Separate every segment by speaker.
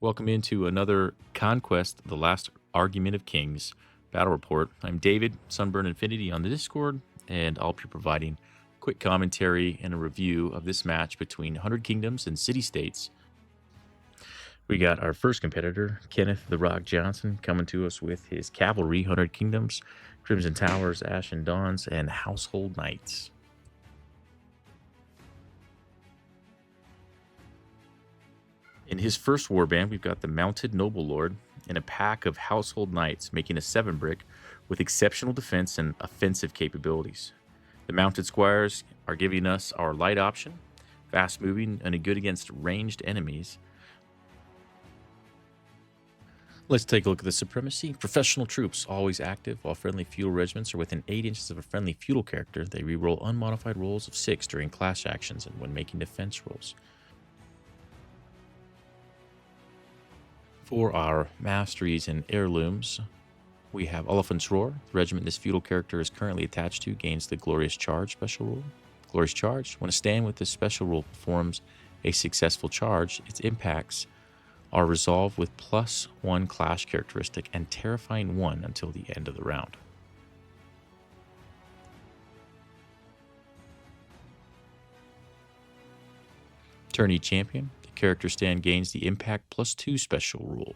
Speaker 1: Welcome into another Conquest, the Last Argument of Kings battle report. I'm David, Sunburn Infinity on the Discord, and I'll be providing quick commentary and a review of this match between 100 Kingdoms and City States. We got our first competitor, Kenneth the Rock Johnson, coming to us with his Cavalry, 100 Kingdoms, Crimson Towers, Ashen Dawns, and Household Knights. In his first warband, we've got the Mounted Noble Lord and a pack of Household Knights, making a 7-brick with exceptional defense and offensive capabilities. The Mounted Squires are giving us our light option, fast moving, and a good against ranged enemies. Let's take a look at the Supremacy. Professional troops, always active, while friendly feudal regiments are within 8 inches of a friendly feudal character. They reroll unmodified rolls of 6 during clash actions and when making defense rolls. For our masteries and heirlooms, we have Oliphant's Roar. The regiment this feudal character is currently attached to gains the Glorious Charge special rule. Glorious Charge. When a stand with this special rule performs a successful charge, its impacts are resolved with +1 clash characteristic and Terrifying 1 until the end of the round. Tourney Champion. Character stand gains the Impact +2 special rule.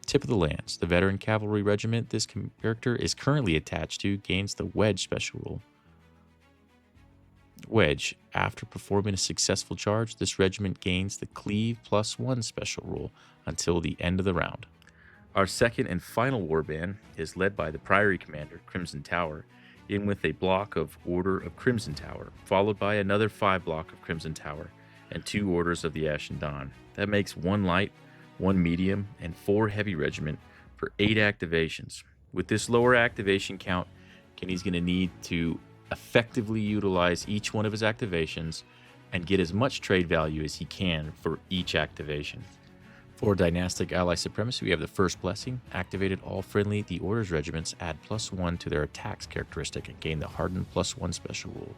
Speaker 1: Tip of the Lands. The Veteran Cavalry Regiment this character is currently attached to gains the Wedge special rule. Wedge. After performing a successful charge, this regiment gains the Cleave +1 special rule until the end of the round. Our second and final warband is led by the Priory Commander, Crimson Tower, in with a block of Order of Crimson Tower, followed by another 5 block of Crimson Tower, and 2 orders of the Ashen Dawn. That makes 1 light, 1 medium, and 4 heavy regiment for 8 activations. With this lower activation count, Kenny's going to need to effectively utilize each one of his activations and get as much trade value as he can for each activation. For Dynastic Ally Supremacy, we have the First Blessing. Activated all friendly The Orders regiments add +1 to their attacks characteristic and gain the Hardened +1 special rule.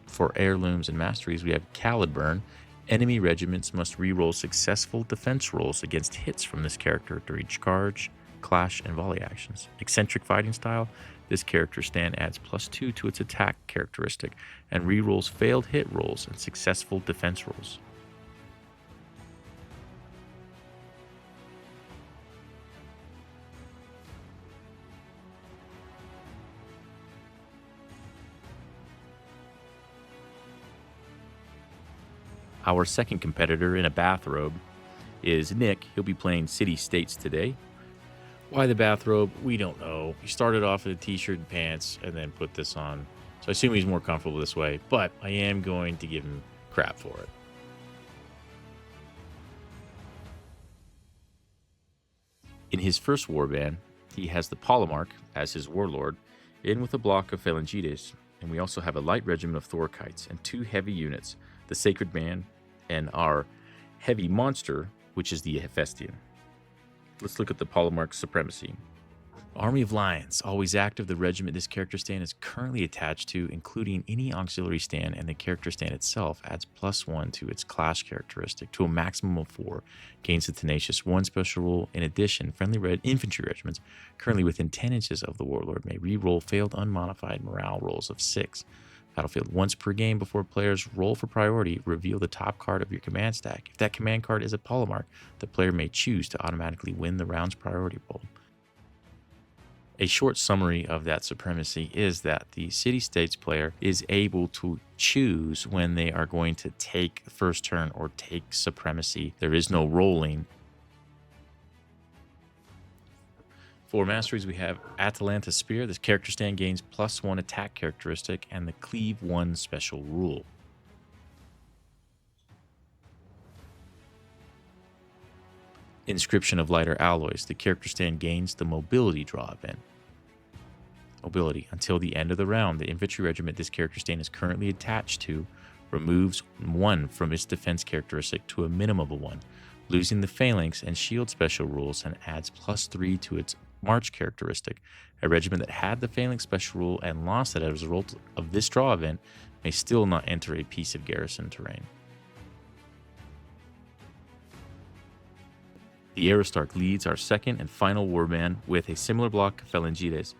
Speaker 1: For heirlooms and masteries, we have Calidburn. Enemy regiments must reroll successful defense rolls against hits from this character during charge, clash, and volley actions. Eccentric fighting style. This character stand adds +2 to its attack characteristic and rerolls failed hit rolls and successful defense rolls. Our second competitor in a bathrobe is Nick. He'll be playing City States today. Why the bathrobe? We don't know. He started off in a t-shirt and pants and then put this on. So I assume he's more comfortable this way, but I am going to give him crap for it. In his first warband, he has the Polemarch as his warlord, in with a block of Phalangites, and we also have a light regiment of Thorkites and 2 heavy units, the Sacred Band, and our heavy monster, which is the Hephaestion. Let's look at the Polemarch Supremacy. Army of Lions, always active. The regiment this character stand is currently attached to, including any auxiliary stand, and the character stand itself adds +1 to its clash characteristic to a maximum of 4, gains the Tenacious 1 special rule. In addition, friendly red infantry regiments currently within 10 inches of the warlord may re-roll failed unmodified morale rolls of 6. Battlefield once per game before players roll for priority, reveal the top card of your command stack. If that command card is a Polemarch, the player may choose to automatically win the round's priority roll. A short summary of that supremacy is that the City States player is able to choose when they are going to take the first turn or take supremacy. There is no rolling. For masteries, we have Atalanta Spear. This character stand gains +1 attack characteristic and the Cleave 1 special rule. Inscription of Lighter Alloys. The character stand gains the Mobility draw event. Mobility. Until the end of the round, the infantry regiment this character stand is currently attached to removes 1 from its defense characteristic to a minimum of 1, losing the Phalanx and Shield special rules, and adds +3 to its March characteristic. A regiment that had the Phalanx special rule and lost it as a result of this draw event may still not enter a piece of garrison terrain. The Aristarch leads our second and final warband with a similar block of Phalangites.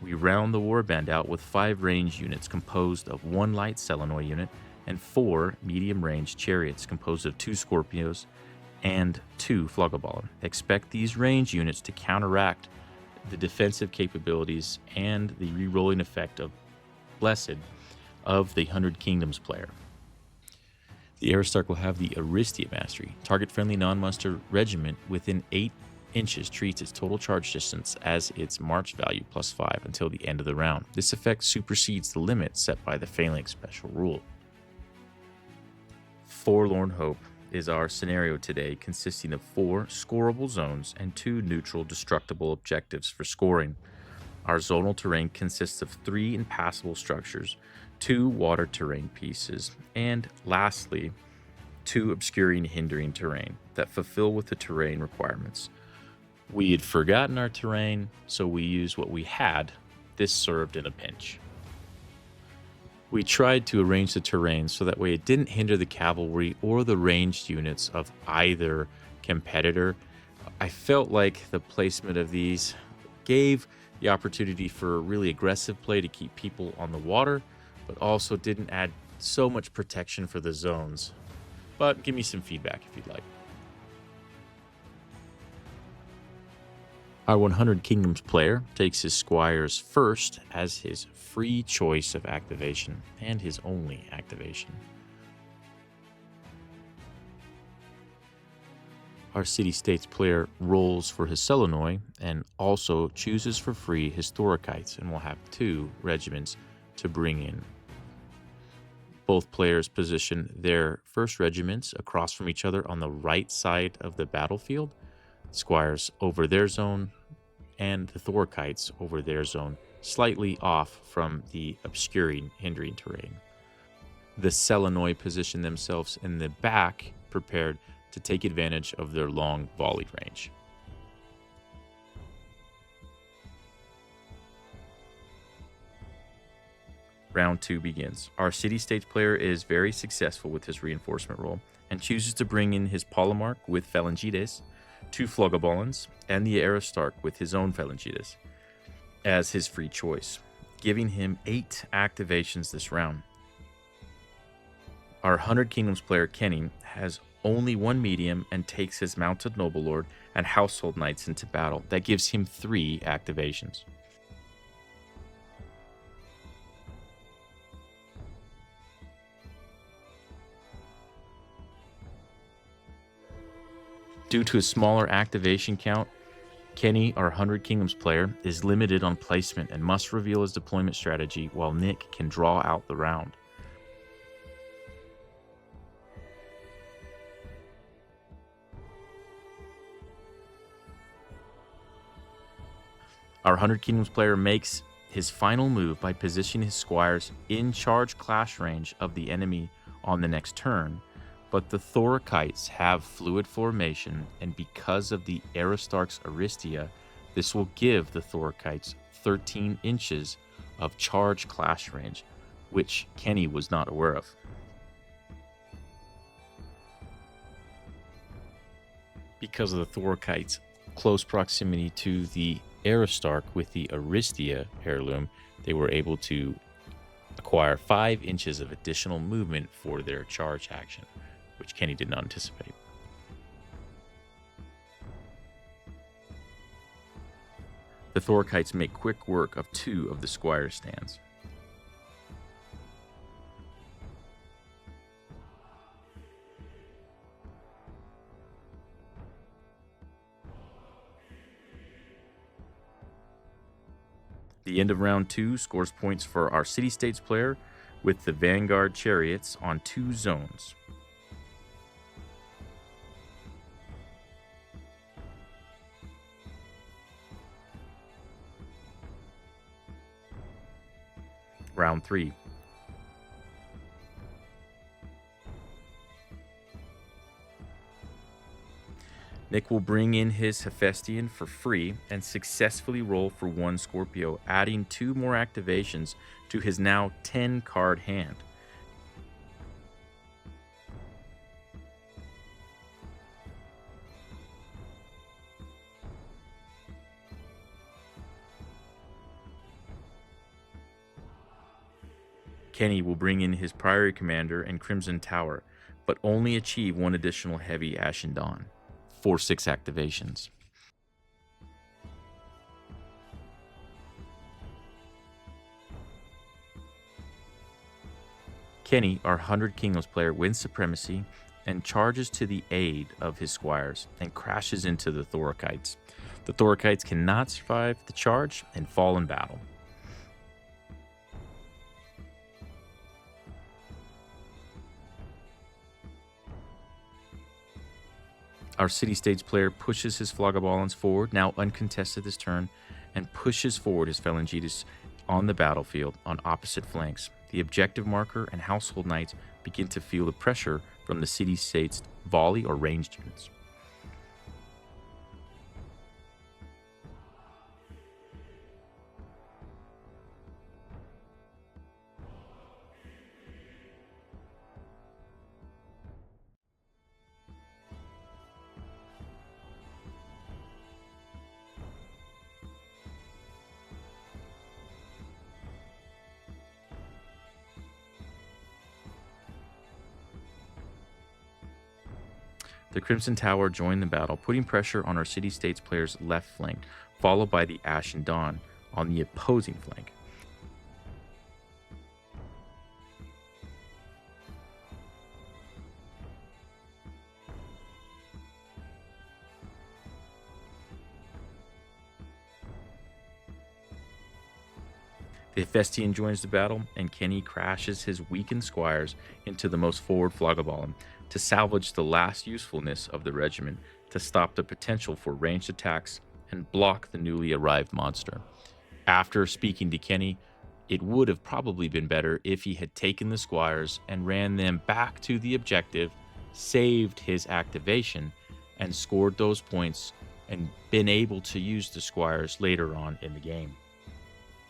Speaker 1: We round the warband out with 5 range units composed of 1 light Selenoid unit and 4 medium-range chariots composed of 2 Scorpios and 2 Phlogoballen. Expect these range units to counteract the defensive capabilities and the re-rolling effect of Blessed of the 100 Kingdoms player. The Aristarch will have the Aristia Mastery. Target-friendly non-monster regiment within 8 inches treats its total charge distance as its march value +5 until the end of the round. This effect supersedes the limit set by the Phalanx special rule. Forlorn Hope is our scenario today, consisting of 4 scoreable zones and 2 neutral destructible objectives for scoring. Our zonal terrain consists of 3 impassable structures, 2 water terrain pieces, and lastly, 2 obscuring hindering terrain that fulfill with the terrain requirements. We had forgotten our terrain, so we used what we had. This served in a pinch. We tried to arrange the terrain so that way it didn't hinder the cavalry or the ranged units of either competitor. I felt like the placement of these gave the opportunity for really aggressive play to keep people on the water, but also didn't add so much protection for the zones. But give me some feedback if you'd like. Our 100 Kingdoms player takes his squires first as his free choice of activation and his only activation. Our City States player rolls for his Selenoid and also chooses for free his Thorakites and will have 2 regiments to bring in. Both players position their first regiments across from each other on the right side of the battlefield, squires over their zone, and the Thorakites over their zone, slightly off from the obscuring, hindering terrain. The Selenoid position themselves in the back, prepared to take advantage of their long volley range. Round 2 begins. Our city-states player is very successful with his reinforcement roll and chooses to bring in his Polemarch with Phalangites, 2 Phlogobalens, and the Aristarch with his own Phalangites as his free choice, giving him 8 activations this round. Our 100 Kingdoms player, Kenny, has only 1 medium and takes his Mounted Noble Lord and Household Knights into battle. That gives him 3 activations. Due to a smaller activation count, Kenny, our 100 Kingdoms player, is limited on placement and must reveal his deployment strategy while Nick can draw out the round. Our 100 Kingdoms player makes his final move by positioning his squires in charge clash range of the enemy on the next turn, but the Thorakites have fluid formation, and because of the Aristarch's Aristia, this will give the Thorakites 13 inches of charge clash range, which Kenny was not aware of. Because of the Thorakites' close proximity to the Aristarch with the Aristia heirloom, they were able to acquire 5 inches of additional movement for their charge action, which Kenny did not anticipate. The Thorakites make quick work of 2 of the squire stands. The end of round 2 scores points for our city-states player with the Vanguard chariots on 2 zones. Round 3. Nick will bring in his Hephaestion for free and successfully roll for 1 Scorpio, adding 2 more activations to his now 10-card hand. Kenny will bring in his Priory Commander and Crimson Tower, but only achieve one additional heavy Ashen Dawn for 6 activations. Kenny, our 100 Kingdoms player, wins Supremacy and charges to the aid of his squires and crashes into the Thorakites. The Thorakites cannot survive the charge and fall in battle. Our City-States player pushes his Flogaballons forward, now uncontested this turn, and pushes forward his Phalangites on the battlefield on opposite flanks. The objective marker and household knights begin to feel the pressure from the City-States volley or ranged units. The Crimson Tower joined the battle, putting pressure on our City-States player's left flank, followed by the Ashen Dawn on the opposing flank. The Hephaestion joins the battle, and Kenny crashes his weakened squires into the most forward Flogaballon to salvage the last usefulness of the regiment, to stop the potential for ranged attacks and block the newly arrived monster. After speaking to Kenny, it would have probably been better if he had taken the squires and ran them back to the objective, saved his activation, and scored those points and been able to use the squires later on in the game.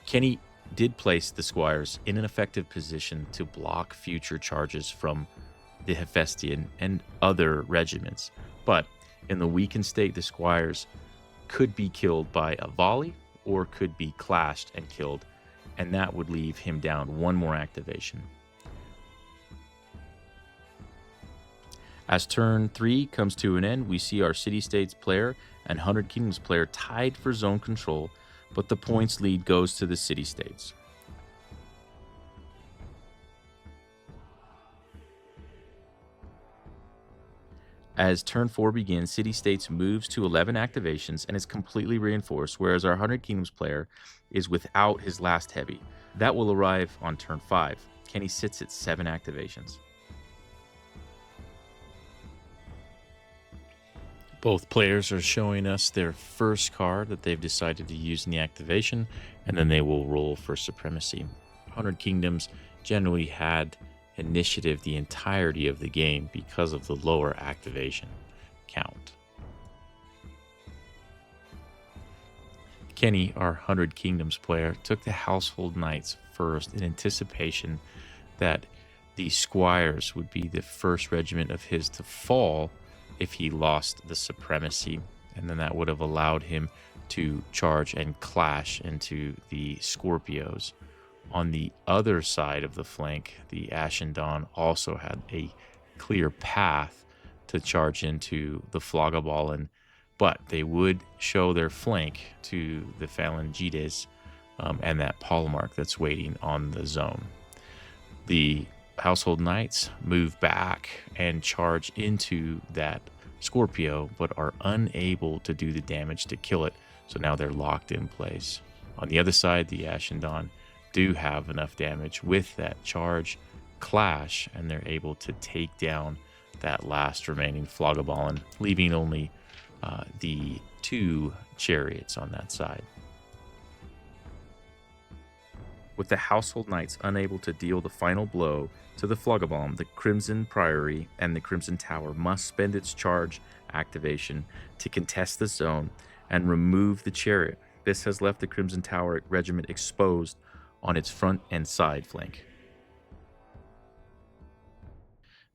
Speaker 1: Kenny did place the squires in an effective position to block future charges from the Hephaestion and other regiments, but in the weakened state, the squires could be killed by a volley or could be clashed and killed, and that would leave him down one more activation. As turn 3 comes to an end, we see our City-States player and 100 Kingdoms player tied for zone control, but the points lead goes to the City-States. As turn 4 begins, City-States moves to 11 activations and is completely reinforced, whereas our 100 Kingdoms player is without his last heavy. That will arrive on turn 5. Kenny sits at 7 activations. Both players are showing us their first card that they've decided to use in the activation, and then they will roll for Supremacy. 100 Kingdoms generally had initiative the entirety of the game because of the lower activation count. Kenny, our 100 Kingdoms player, took the Household Knights first in anticipation that the Squires would be the first regiment of his to fall if he lost the Supremacy, and then that would have allowed him to charge and clash into the Scorpios. On the other side of the flank, the Ashen Dawn also had a clear path to charge into the Flogaballon, but they would show their flank to the Phalangites and that Polemarch that's waiting on the zone. The Household Knights move back and charge into that Scorpio, but are unable to do the damage to kill it, so now they're locked in place. On the other side, the Ashen Dawn do have enough damage with that charge clash, and they're able to take down that last remaining Flogaballon, leaving only the 2 chariots on that side. With the Household Knights unable to deal the final blow to the Flogaballon, the Crimson Priory and the Crimson Tower must spend its charge activation to contest the zone and remove the chariot. This has left the Crimson Tower regiment exposed on its front and side flank.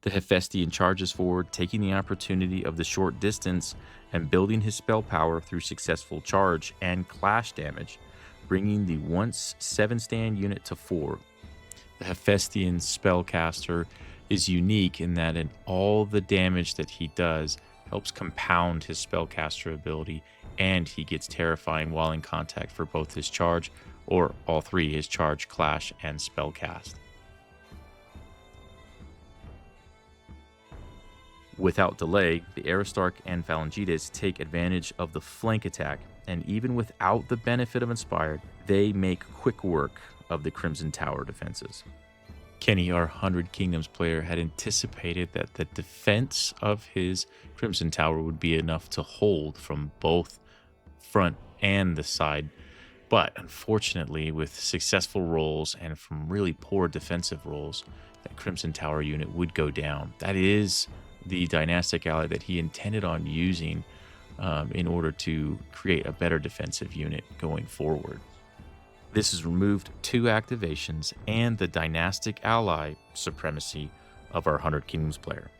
Speaker 1: The Hephaestion charges forward, taking the opportunity of the short distance and building his spell power through successful charge and clash damage, bringing the once 7-stand unit to 4. The Hephaestion spellcaster is unique in that in all the damage that he does helps compound his spellcaster ability, and he gets terrifying while in contact for both his charge, or all three, his charge, clash, and spellcast. Without delay, the Aristarch and Phalangites take advantage of the flank attack, and even without the benefit of Inspired, they make quick work of the Crimson Tower defenses. Kenny, our 100 Kingdoms player, had anticipated that the defense of his Crimson Tower would be enough to hold from both front and the side, but unfortunately, with successful rolls and from really poor defensive rolls, that Crimson Tower unit would go down. That is the dynastic ally that he intended on using in order to create a better defensive unit going forward. This has removed 2 activations and the dynastic ally supremacy of our 100 Kingdoms player.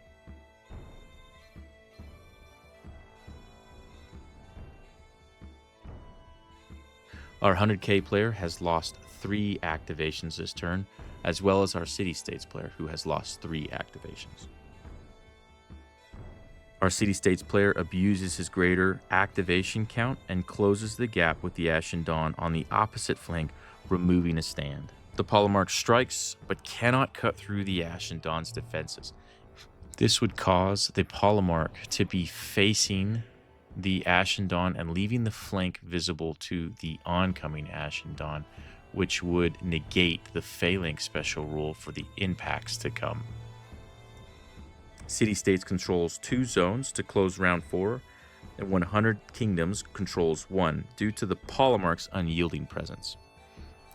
Speaker 1: Our 100k player has lost 3 activations this turn, as well as our City States player, who has lost 3 activations. Our City States player abuses his greater activation count and closes the gap with the Ashen Dawn on the opposite flank, removing a stand. The Polemarch strikes, but cannot cut through the Ashen Dawn's defenses. This would cause the Polemarch to be facing the Ashen Dawn and leaving the flank visible to the oncoming Ashen Dawn, which would negate the Phalanx special rule for the impacts to come. City States controls 2 zones to close round 4, and 100 Kingdoms controls 1 due to the Polemarch's unyielding presence.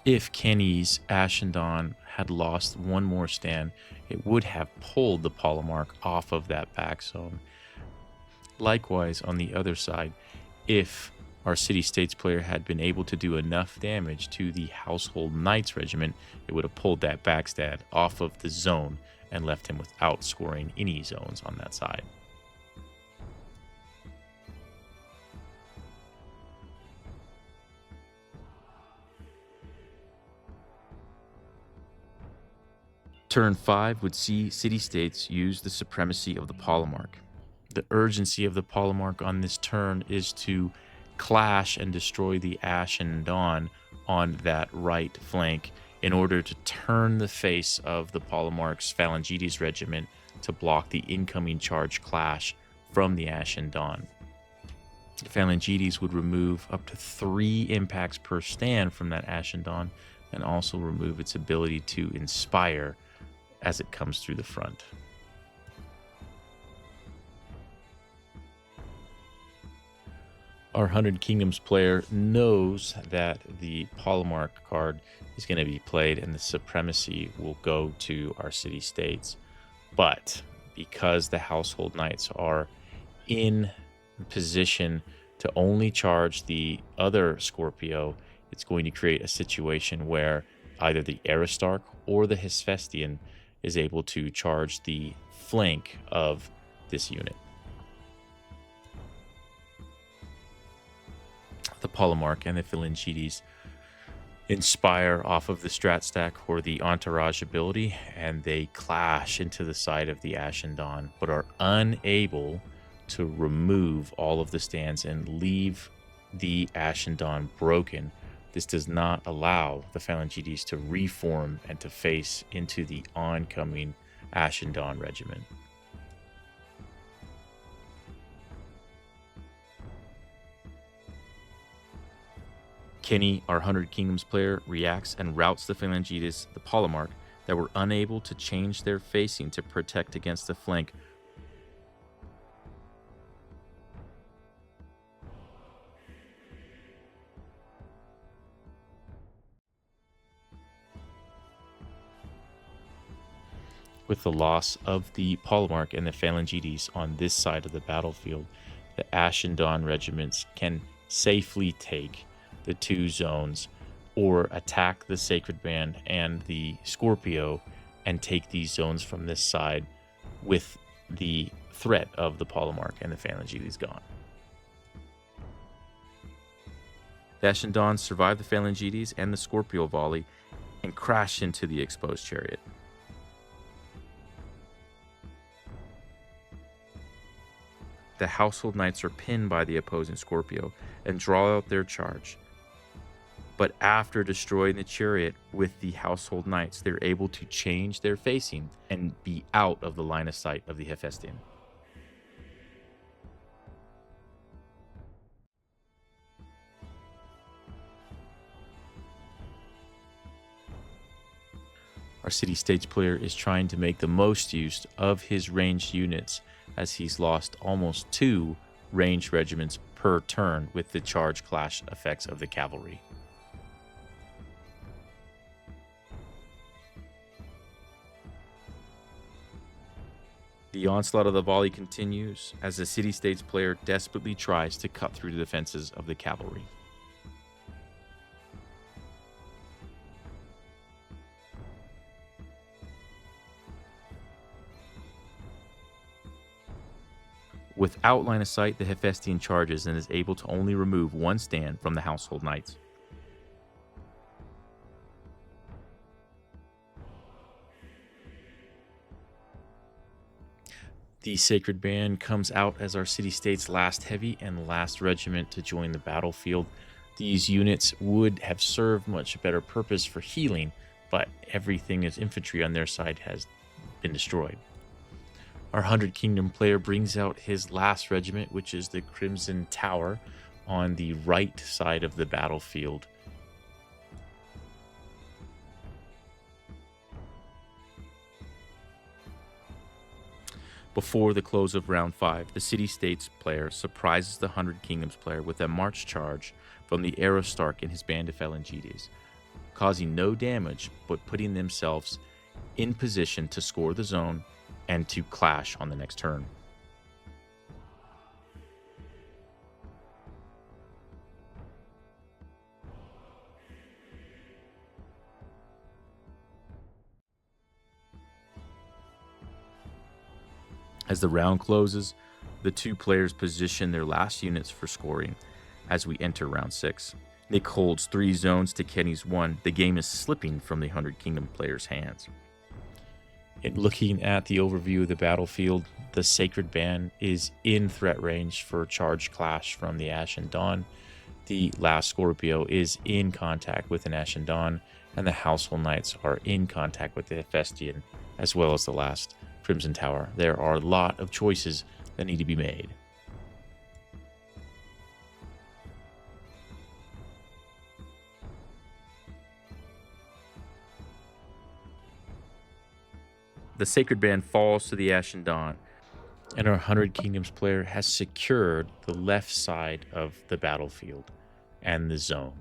Speaker 1: If Kenny's Ashen Dawn had lost 1 more stand, it would have pulled the Polemarch off of that back zone. Likewise, on the other side, if our City States player had been able to do enough damage to the Household Knights regiment, it would have pulled that backstand off of the zone and left him without scoring any zones on that side. Turn 5 would see City States use the supremacy of the Polemarch. The urgency of the Polemarch on this turn is to clash and destroy the Ashen Dawn on that right flank in order to turn the face of the Polemarch's Phalangites regiment to block the incoming charge clash from the Ashen Dawn. Phalangites would remove up to 3 impacts per stand from that Ashen Dawn, and also remove its ability to inspire as it comes through the front. Our 100 Kingdoms player knows that the Polemarch card is going to be played and the supremacy will go to our City States. But because the Household Knights are in position to only charge the other Scorpio, it's going to create a situation where either the Aristarch or the Hephaestion is able to charge the flank of this unit. The Polemarch and the Phalangites inspire off of the strat stack or the entourage ability, and they clash into the side of the Ashen Dawn, but are unable to remove all of the stands and leave the Ashen Dawn broken. This does not allow the Phalangites to reform and to face into the oncoming Ashen Dawn regiment. Kenny, our 100 Kingdoms player, reacts and routs the Phalangites, the Polemarch, that were unable to change their facing to protect against the flank. With the loss of the Polemarch and the Phalangites on this side of the battlefield, the Ashen Dawn regiments can safely take the 2 zones or attack the Sacred Band and the Scorpio and take these zones from this side with the threat of the Polemarch and the Phalangites gone. The Ashen Dawn survive the Phalangites and the Scorpio volley and crash into the exposed chariot. The household knights are pinned by the opposing Scorpio and draw out their charge. But after destroying the chariot with the household knights, they're able to change their facing and be out of the line of sight of the Hephaestion. Our city-states player is trying to make the most use of his ranged units, as he's lost almost 2 ranged regiments per turn with the charge clash effects of the cavalry. The onslaught of the volley continues as the city-states player desperately tries to cut through the defenses of the cavalry. Without line of sight, the Hephaestion charges and is able to only remove 1 stand from the household knights. The Sacred Band comes out as our city-state's last heavy and last regiment to join the battlefield. These units would have served much better purpose for healing, but everything as infantry on their side has been destroyed. Our 100 Kingdom player brings out his last regiment, which is the Crimson Tower, on the right side of the battlefield. Before the close of round 5, the City-States player surprises the 100 Kingdoms player with a march charge from the Aristarch and his band of Phalangites, causing no damage but putting themselves in position to score the zone and to clash on the next turn. As the round closes, the 2 players position their last units for scoring as we enter round 6. Nick holds 3 zones to Kenny's 1. The game is slipping from the 100 Kingdom player's hands. In looking at the overview of the battlefield, the Sacred Band is in threat range for charge clash from the Ashen Dawn. The last Scorpio is in contact with an Ashen Dawn, and the Household Knights are in contact with the Hephaestion, as well as the last Crimson Tower. There are a lot of choices that need to be made. The Sacred Band falls to the Ashen Dawn, and our 100 Kingdoms player has secured the left side of the battlefield and the zone.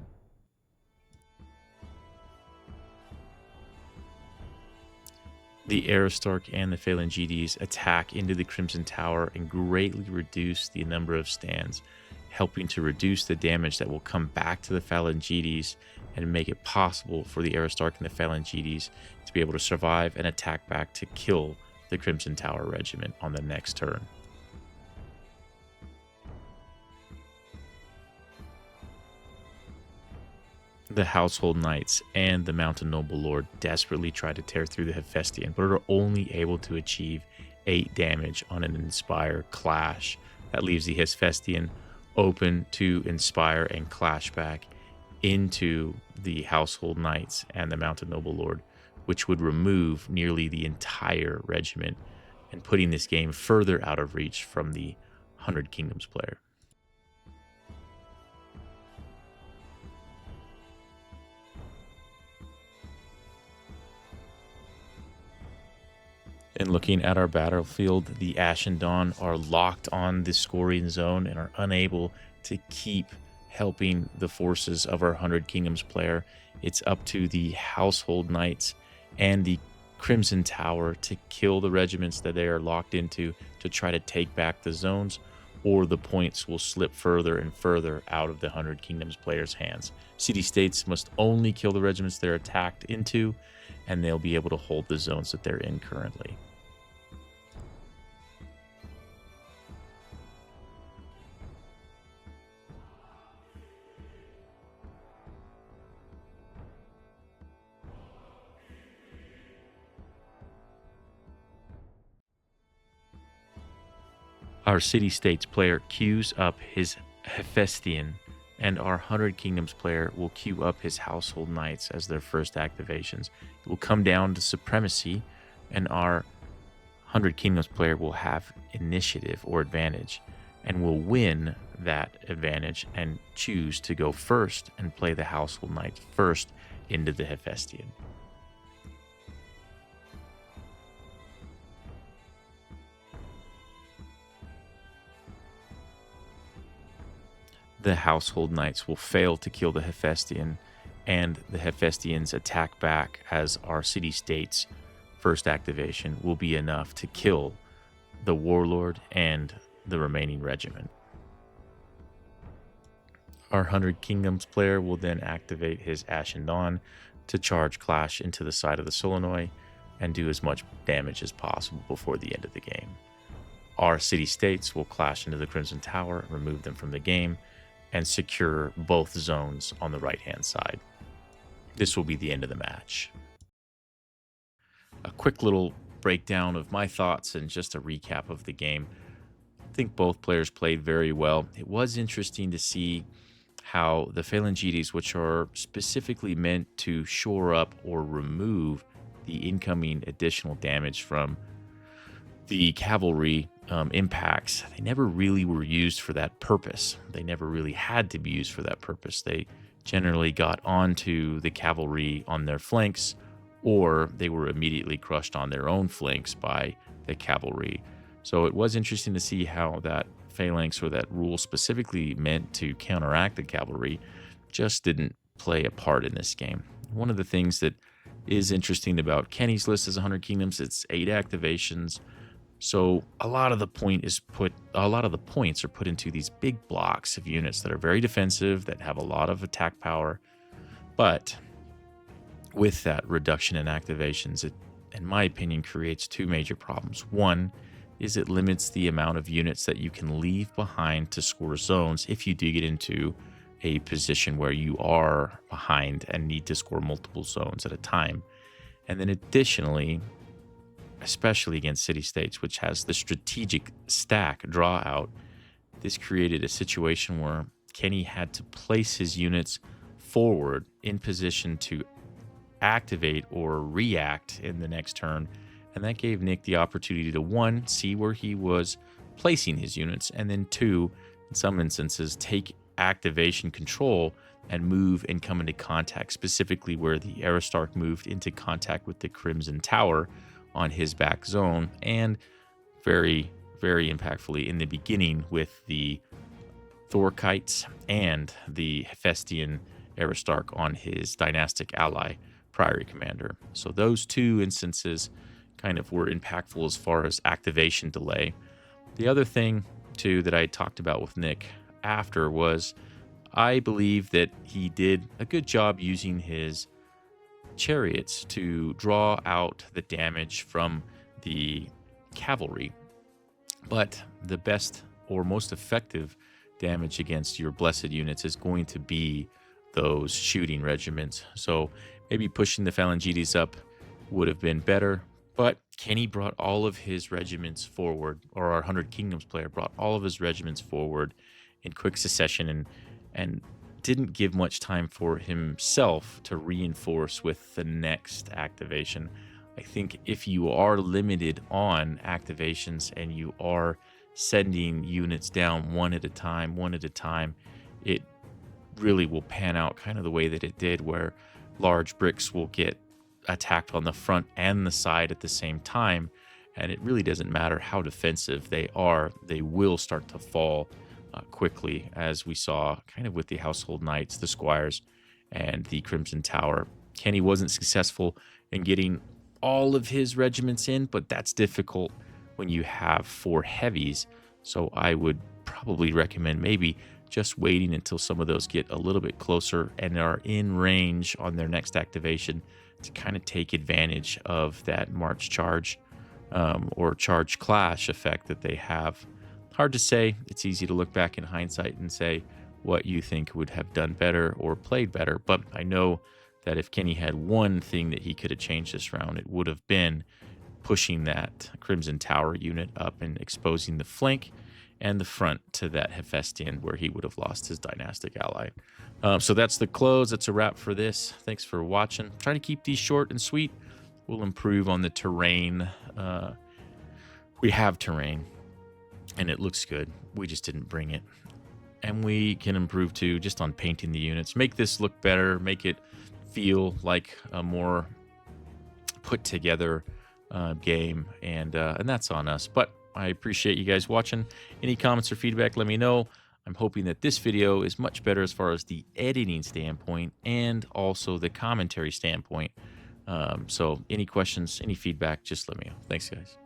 Speaker 1: The Aristarch and the Phalangites attack into the Crimson Tower and greatly reduce the number of stands, helping to reduce the damage that will come back to the Phalangites and make it possible for the Aristarch and the Phalangites to be able to survive and attack back to kill the Crimson Tower regiment on the next turn. The Household Knights and the Mountain Noble Lord desperately try to tear through the Hephaestion, but are only able to achieve 8 damage on an Inspire clash. That leaves the Hephaestion open to inspire and clash back into the Household Knights and the Mountain Noble Lord, which would remove nearly the entire regiment and putting this game further out of reach from the 100 Kingdoms player. And looking at our battlefield, the Ashen Dawn are locked on the scoring zone and are unable to keep helping the forces of our 100 Kingdoms player. It's up to the Household Knights and the Crimson Tower to kill the regiments that they are locked into to try to take back the zones, or the points will slip further and further out of the 100 Kingdoms player's hands. City-states must only kill the regiments they're attacked into, and they'll be able to hold the zones that they're in currently. Our City States player queues up his Hephaestion, and our 100 Kingdoms player will queue up his Household Knights as their first activations. It will come down to supremacy, and our 100 Kingdoms player will have initiative or advantage and will win that advantage and choose to go first and play the Household Knights first into the Hephaestion. The Household Knights will fail to kill the Hephaestion, and the Hephaestion's attack back as our City States first activation will be enough to kill the Warlord and the remaining regiment. Our 100 Kingdoms player will then activate his Ashen Dawn to charge Clash into the side of the Solenoid and do as much damage as possible before the end of the game. Our City States will clash into the Crimson Tower, remove them from the game, and secure both zones on the right-hand side. This will be the end of the match. A quick little breakdown of my thoughts and just a recap of the game. I think both players played very well. It was interesting to see how the Phalangites, which are specifically meant to shore up or remove the incoming additional damage from the cavalry impacts, they never really were used for that purpose. They never really had to be used for that purpose. They generally got onto the cavalry on their flanks, or they were immediately crushed on their own flanks by the cavalry. So it was interesting to see how that phalanx, or that rule specifically meant to counteract the cavalry, just didn't play a part in this game. One of the things that is interesting about Kenny's list as 100 Kingdoms, it's 8 activations. So a lot of the points are put into these big blocks of units that are very defensive, that have a lot of attack power. But with that reduction in activations, it, in my opinion, creates 2 major problems. One is it limits the amount of units that you can leave behind to score zones if you do get into a position where you are behind and need to score multiple zones at a time. And then additionally, especially against City States, which has the strategic stack draw out, this created a situation where Kenny had to place his units forward in position to activate or react in the next turn. And that gave Nick the opportunity to, 1, see where he was placing his units, and then 2, in some instances, take activation control and move and come into contact, specifically where the Aristarch moved into contact with the Crimson Tower on his back zone, and very, very impactfully in the beginning with the Thorkites and the Hephaestion Aristarch on his dynastic ally, Priory Commander. So those 2 instances kind of were impactful as far as activation delay. The other thing, too, that I talked about with Nick after was I believe that he did a good job using his chariots to draw out the damage from the cavalry. But the best or most effective damage against your blessed units is going to be those shooting regiments. So maybe pushing the Phalangites up would have been better. But Kenny brought all of his regiments forward, or our 100 Kingdoms player brought all of his regiments forward in quick succession, and didn't give much time for himself to reinforce with the next activation. I think if you are limited on activations and you are sending units down one at a time, it really will pan out kind of the way that it did, where large bricks will get attacked on the front and the side at the same time, and it really doesn't matter how defensive they are, they will start to fall quickly, as we saw kind of with the Household Knights, the Squires, and the Crimson Tower. Kenny wasn't successful in getting all of his regiments in, but that's difficult when you have 4 heavies. So I would probably recommend maybe just waiting until some of those get a little bit closer and are in range on their next activation to kind of take advantage of that March Charge or Charge Clash effect that they have. Hard to say. It's easy to look back in hindsight and say what you think would have done better or played better. But I know that if Kenny had one thing that he could have changed this round, it would have been pushing that Crimson Tower unit up and exposing the flank, and the front to that Hephaestion where he would have lost his dynastic ally. So that's the close. That's a wrap for this. Thanks for watching. Trying to keep these short and sweet. We'll improve on the terrain. We have terrain, and it looks good. We just didn't bring it. And we can improve, too, just on painting the units. Make this look better. Make it feel like a more put-together game. And that's on us. But I appreciate you guys watching. Any comments or feedback, let me know. I'm hoping that this video is much better as far as the editing standpoint and also the commentary standpoint. So any questions, any feedback, just let me know. Thanks, guys.